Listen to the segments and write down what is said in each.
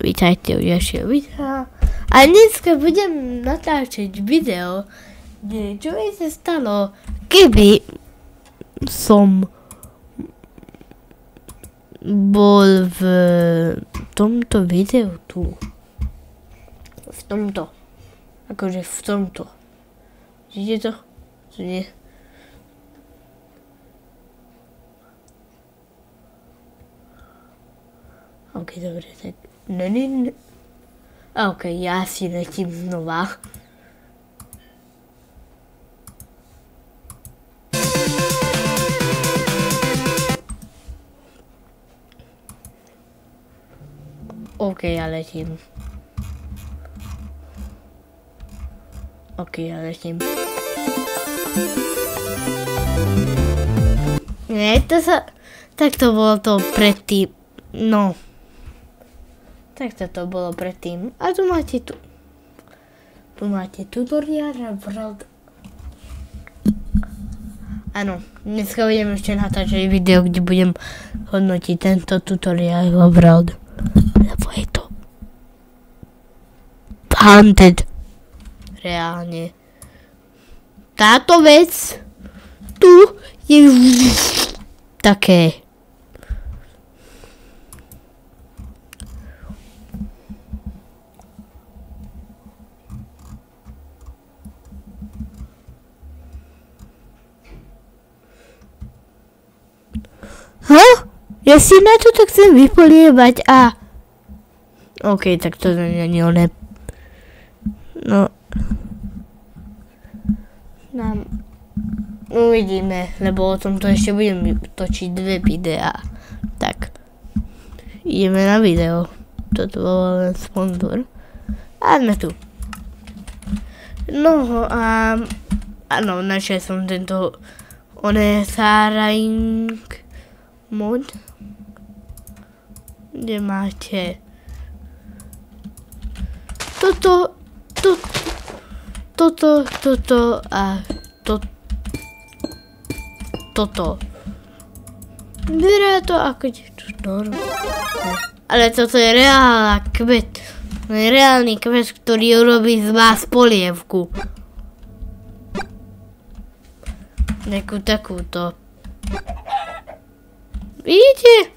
Vítajte u ďalšieho videa. A dneska budem natáčať video, kde čo by sa stalo, keby som bol v tomto videu tu. V tomto. Akože v tomto. Vidíte to? Nie. Ok, dobre, tak... Ok, ja si letím znova. Ok, ja letím. Ok, ja letím. Nie, to sa... Tak to bolo to predtým. No. Tak to bolo predtým. A tu máte tu. Tu máte tutoriál a World. Áno, dneska budem ešte natáčať video, kde budem hodnotiť tento tutoriál a World. Lebo je to haunted. Reálne. Táto vec tu je také. Ja si na to tak chcem vypolievať a... Ok, tak to nie je oné. No... Uvidíme, lebo o tomto ešte budem točiť 2 videá. Tak. Ideme na video. Toto bol len sponzor. A sme tu. No a... Áno, našiel som tento... Onesaring mod, kde máte toto a toto. Vyzerá to ako ale toto je reálny kvet, ktorý urobí z vás polievku. Nejakú takúto. Vidíte?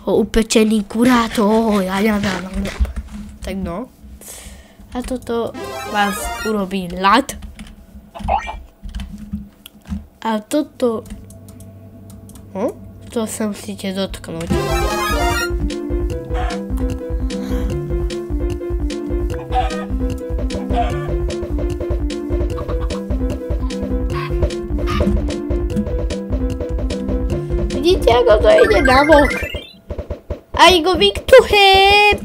Upečený kurátor. Tak no. A toto vás urobí ľad. A toto... To sa musíte dotknúť. Vidíte, ako to ide na bok? I go big to hip.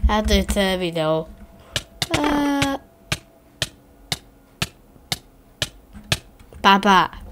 A to je celé video. Papa.